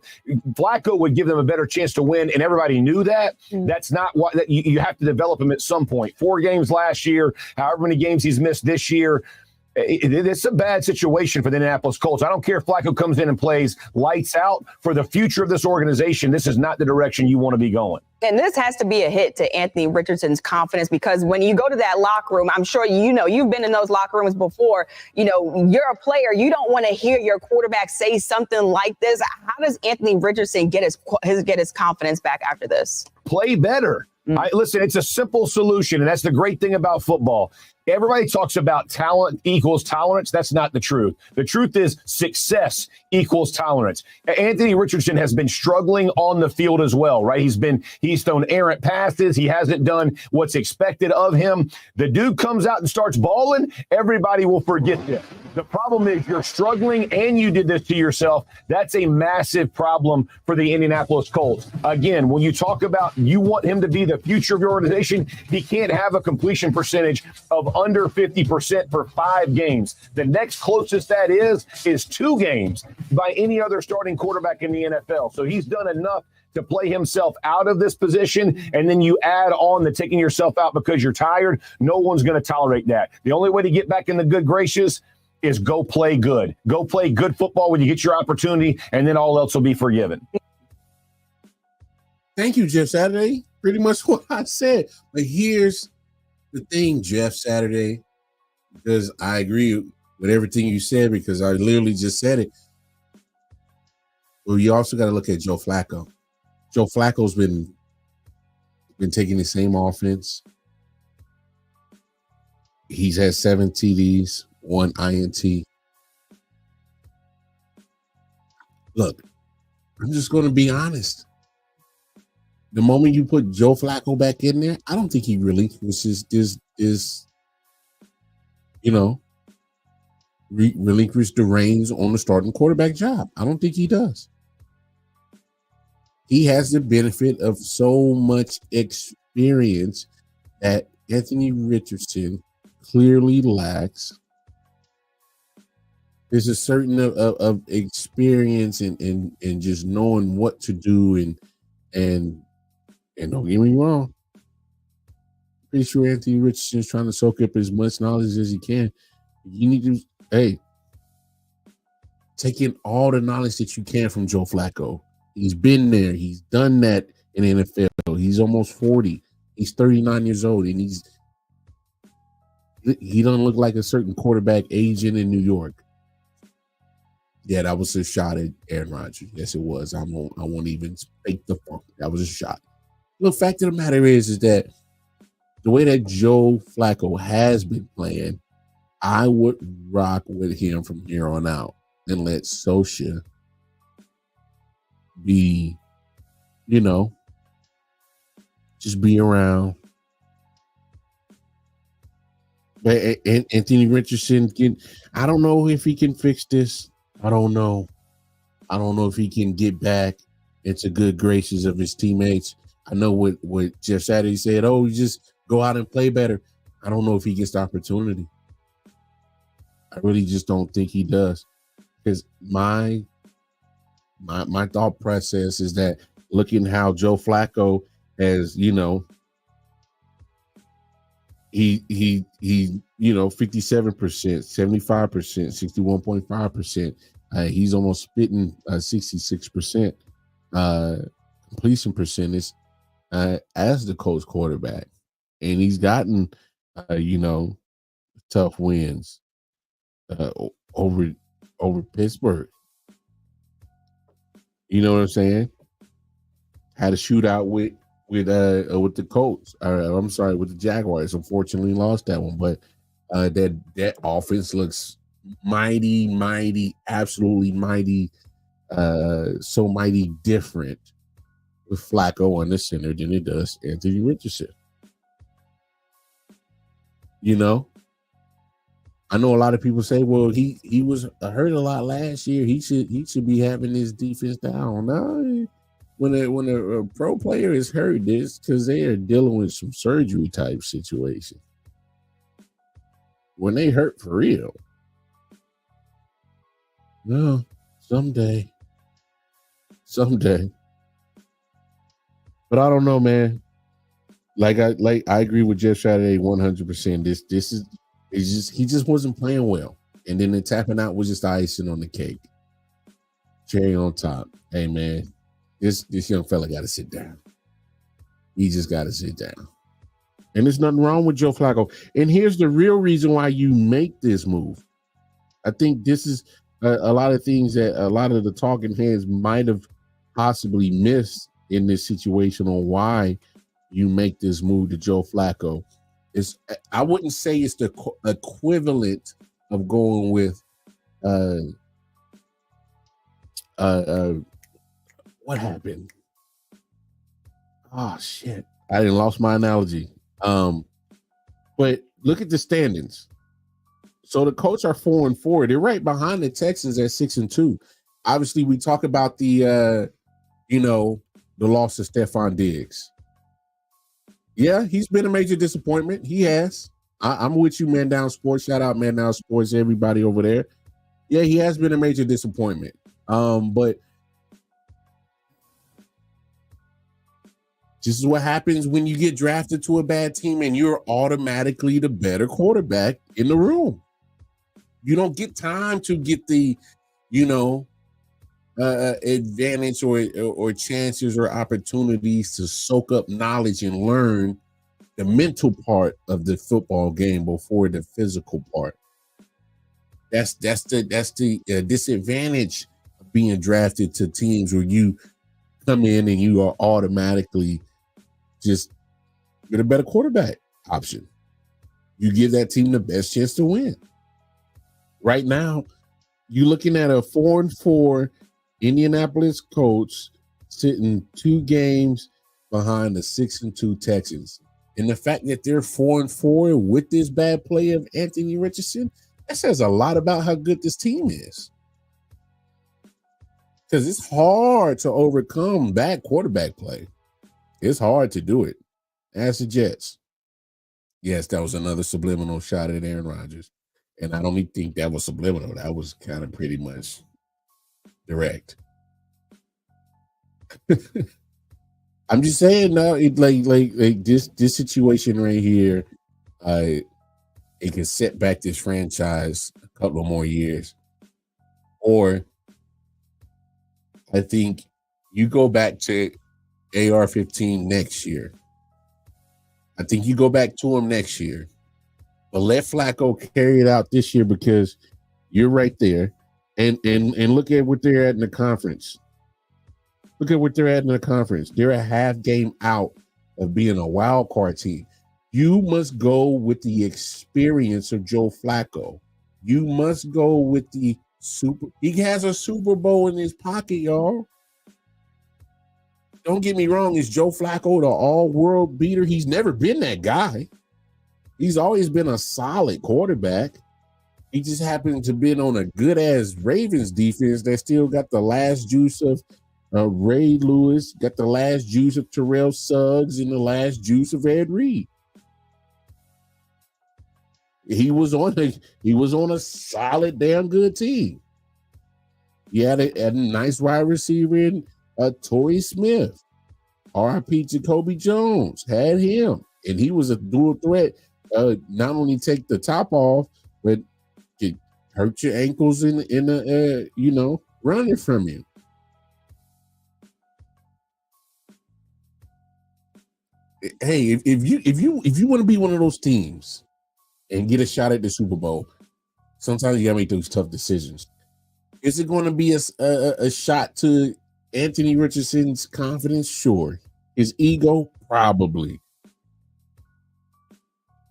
Flacco would give them a better chance to win, and everybody knew that. That's not what you have to develop him at some point. 4 games last year, however many games he's missed this year. It's a bad situation for the Indianapolis Colts. I don't care if Flacco comes in and plays lights out. For the future of this organization, this is not the direction you want to be going. And this has to be a hit to Anthony Richardson's confidence, because when you go to that locker room, I'm sure you've been in those locker rooms before. You're a player. You don't want to hear your quarterback say something like this. How does Anthony Richardson get his confidence back after this? Play better. Listen, it's a simple solution, and that's the great thing about football. Everybody talks about talent equals tolerance. That's not the truth. The truth is success equals tolerance. Anthony Richardson has been struggling on the field as well, right? He's thrown errant passes. He hasn't done what's expected of him. The dude comes out and starts balling. Everybody will forget this. The problem is you're struggling and you did this to yourself. That's a massive problem for the Indianapolis Colts. Again, when you talk about you want him to be the future of your organization, he can't have a completion percentage of under 50% for 5 games. The next closest that is 2 games by any other starting quarterback in the NFL. So he's done enough to play himself out of this position, and then you add on the taking yourself out because you're tired. No one's going to tolerate that. The only way to get back in the good graces is go play good. Go play good football when you get your opportunity, and then all else will be forgiven. Thank you, Jeff Saturday. Pretty much what I said. But here's the thing, Jeff Saturday, because I agree with everything you said, because I literally just said it. Well, you also got to look at Joe Flacco. Joe Flacco's been taking the same offense. He's had 7 TDs, 1 INT. Look, I'm just going to be honest. The moment you put Joe Flacco back in there, I don't think he relinquishes relinquish the reins on the starting quarterback job. I don't think he does. He has the benefit of so much experience that Anthony Richardson clearly lacks. There's a certain of experience and just knowing what to do and don't get me wrong. Pretty sure Anthony Richardson is trying to soak up as much knowledge as he can. You need to, take in all the knowledge that you can from Joe Flacco. He's been there. He's done that in the NFL. He's almost 40. He's 39 years old, and he doesn't look like a certain quarterback agent in New York. Yeah, that was a shot at Aaron Rodgers. Yes, it was. I won't even fake the funk. That was a shot. The fact of the matter is that the way that Joe Flacco has been playing, I would rock with him from here on out and let Socha be, just be around. But Anthony Richardson I don't know if he can fix this. I don't know if he can get back into good graces of his teammates. I know what Jeff Saturday said, you just go out and play better. I don't know if he gets the opportunity. I really just don't think he does. Because my thought process is that looking how Joe Flacco has, you know, he 57%, 75%, 61.5%. He's almost spitting 66% completion percentage as the Colts quarterback, and he's gotten tough wins over Pittsburgh. You know what I'm saying? Had a shootout with the Colts. I'm sorry, with the Jaguars. Unfortunately, lost that one. But that offense looks mighty, absolutely mighty, so mighty different with Flacco on the center than it does Anthony Richardson. You know, I know a lot of people say, well, he was hurt a lot last year. He should be having his defense down. No, when a pro player is hurt, it's because they are dealing with some surgery type situation. When they hurt for real, no, someday. But I don't know, man. I agree with Jeff Saturday 100%. This is he just wasn't playing well, and then the tapping out was just icing on the cake, cherry on top. Hey, man, this young fella got to sit down. He just got to sit down, and there's nothing wrong with Joe Flacco. And here's the real reason why you make this move. I think this is a lot of things that a lot of the talking heads might have possibly missed in this situation on why you make this move to Joe Flacco. I wouldn't say it's the equivalent of going with what happened? Oh shit. I didn't lost my analogy. But look at the standings. So the Colts are 4-4. They're right behind the Texans at 6-2. Obviously, we talk about the loss of Stephon Diggs. Yeah, he's been a major disappointment. He has. I'm with you, Man Down Sports. Shout out Man Down Sports, everybody over there. Yeah, he has been a major disappointment. But this is what happens when you get drafted to a bad team and you're automatically the better quarterback in the room. You don't get time to get the, advantage or chances or opportunities to soak up knowledge and learn the mental part of the football game before the physical part. That's the disadvantage of being drafted to teams where you come in and you are automatically just get a better quarterback option. You give that team the best chance to win. Right now, you're looking at a 4-4 Indianapolis Colts sitting 2 games behind the 6-2 Texans. And the fact that they're 4-4 with this bad play of Anthony Richardson, that says a lot about how good this team is. Because it's hard to overcome bad quarterback play. It's hard to do it. Ask the Jets. Yes, that was another subliminal shot at Aaron Rodgers. And I don't even think that was subliminal. That was kind of pretty much direct. I'm just saying now, like this situation right here, it can set back this franchise a couple more years. Or I think you go back to AR-15 next year. I think you go back to him next year. But let Flacco carry it out this year because you're right there. And look at what they're at in the conference. Look at what they're at in the conference. They're a half game out of being a wild card team. You must go with the experience of Joe Flacco. You must go with the he has a Super Bowl in his pocket, y'all. Don't get me wrong. Is Joe Flacco the all-world beater? He's never been that guy. He's always been a solid quarterback. He just happened to be on a good-ass Ravens defense that still got the last juice of Ray Lewis, got the last juice of Terrell Suggs, and the last juice of Ed Reed. He was on a solid, damn good team. He had a nice wide receiver in Torrey Smith, R.I.P. Jacoby Jones, had him, and he was a dual threat. Not only take the top off, but could hurt your ankles in running from you. Hey, if you want to be one of those teams and get a shot at the Super Bowl, sometimes you gotta make those tough decisions. Is it going to be a shot to Anthony Richardson's confidence? Sure. His ego? Probably.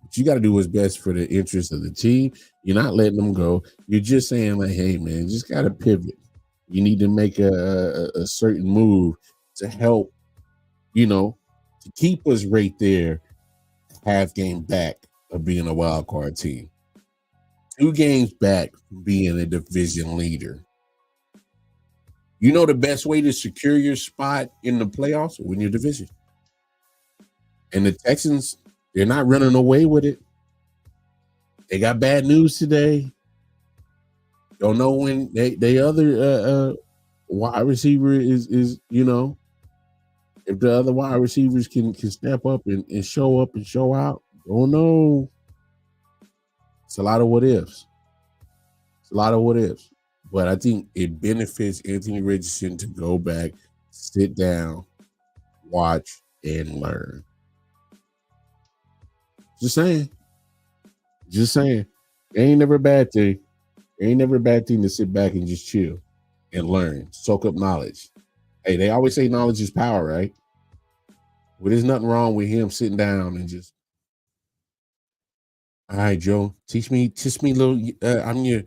But you got to do what's best for the interest of the team. You're not letting them go. You're just saying, like, hey, man, just got to pivot. You need to make a certain move to help, to keep us right there, half game back of being a wild card team. 2 games back from being a division leader. You know the best way to secure your spot in the playoffs? Win your division. And the Texans, they're not running away with it. They got bad news today. Don't know when they other wide receiver is if the other wide receivers can step up and show up and show out. Don't know. It's a lot of what ifs. But I think it benefits Anthony Richardson to go back, sit down, watch, and learn. Just saying. It ain't never a bad thing. It ain't never a bad thing to sit back and just chill and learn, soak up knowledge. Hey, they always say knowledge is power, right? But there's nothing wrong with him sitting down and just, all right, Joe, teach me a little. I'm your,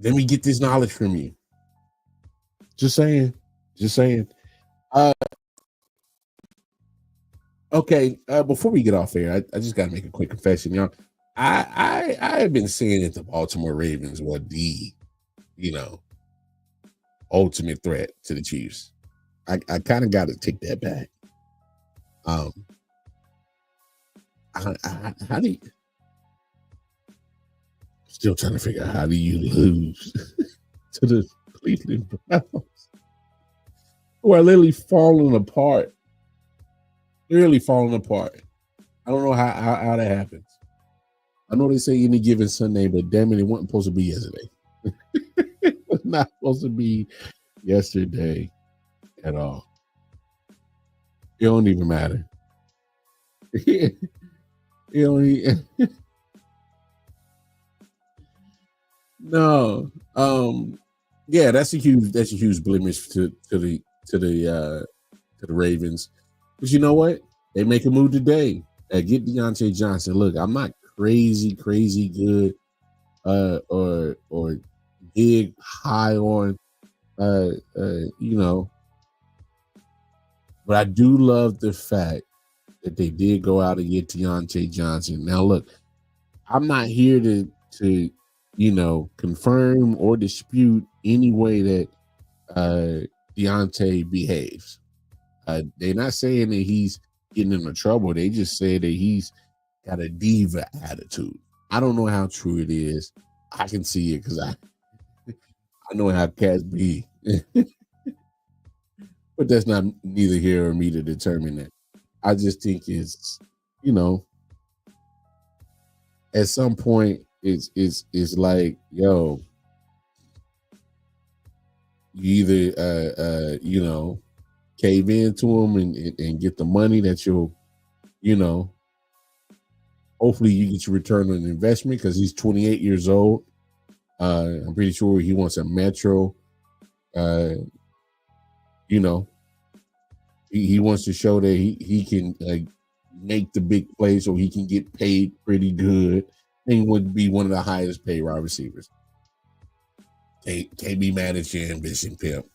let me get this knowledge from you. Just saying. Okay, before we get off here, I just got to make a quick confession, y'all. I have been saying that the Baltimore Ravens were the, ultimate threat to the Chiefs. I kind of got to take that back. How do you, still trying to figure out how do you lose to the Cleveland Browns, who are literally falling apart. I don't know how that happens. I know they say any given Sunday, but damn it wasn't supposed to be yesterday. It was not supposed to be yesterday at all. It don't even matter. No. Yeah, that's a huge blemish to the Ravens. But you know what? They make a move today. Get Deontay Johnson. Look, I'm not crazy good or big high on but I do love the fact that they did go out and get Deontay Johnson. Now look, I'm not here to confirm or dispute any way that Deontay behaves. They're not saying that he's getting into trouble. They just say that he's got a diva attitude. I don't know how true it is. I can see it because I know how cats be. But that's not neither here or me to determine that. I just think it's, at some point it's like, yo, you either cave into him and get the money that you'll, hopefully you get your return on investment because he's 28 years old. I'm pretty sure he wants a metro. He wants to show that he can make the big play so he can get paid pretty good and would be one of the highest paid wide receivers. Can't be mad at your ambition, pimp.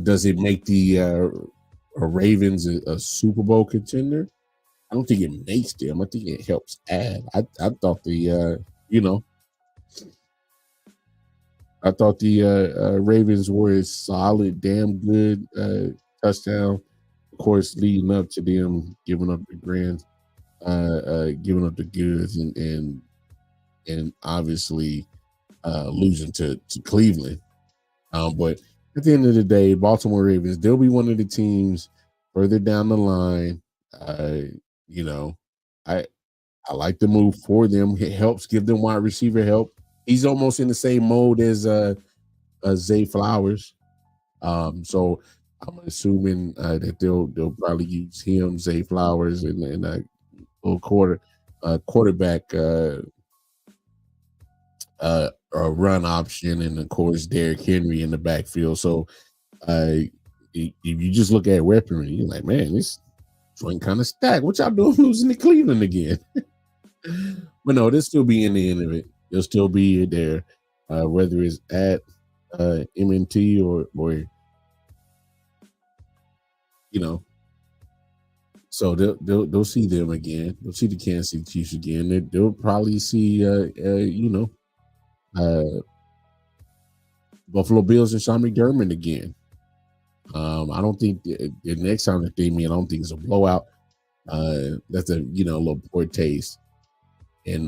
Does it make the Ravens a Super Bowl contender? I don't think it makes them. I think it helps add. I thought the Ravens were a solid, damn good touchdown. Of course, leading up to them giving up the giving up the goods and obviously losing to Cleveland. But at the end of the day, Baltimore Ravens, they'll be one of the teams further down the line. You know, I like the move for them. It helps give them wide receiver help. He's almost in the same mode as Zay Flowers. So I'm assuming that they'll probably use him, Zay Flowers, and a little quarterback a run option, and of course Derrick Henry in the backfield. So if you just look at weaponry, you're like, man, this joint kind of stacked. What y'all doing losing to Cleveland again? But no, they'll still be in the end of it. They'll still be there, whether it's at MNT or you know. So they'll see them again. They'll see the Kansas City Chiefs again. They'll probably see Buffalo Bills and Sean McDermott again. I don't think the next time that they meet, I don't think it's a blowout. That's a little poor taste in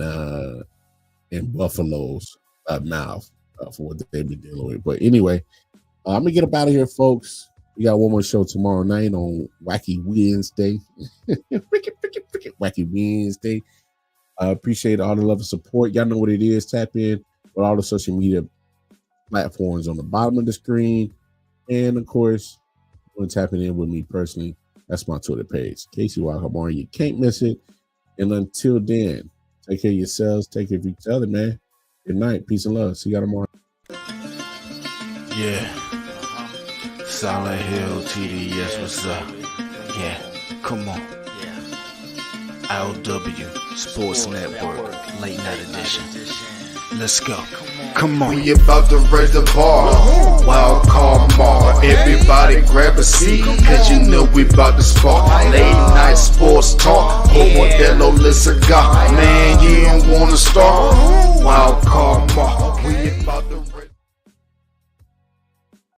Buffalo's mouth for what they've been dealing with. But anyway, I'm gonna get up out of here, folks. We got one more show tomorrow night on Wacky Wednesday. Wacky Wednesday. I appreciate all the love and support. Y'all know what it is. Tap in with all the social media platforms on the bottom of the screen. And of course, when tapping in with me personally, that's my Twitter page. Casey Walker. You can't miss it. And until then, take care of yourselves. Take care of each other, man. Good night. Peace and love. See you tomorrow. Yeah. Silent Hill, TDS, what's up? Yeah, come on. I.O.W. Sports Network, late night edition. Let's go. Come on. We about to raise the bar. Wild card mark. Everybody grab a seat, cause you know we about to spark. Late night sports talk. Modelo, let's cigar. Man, you don't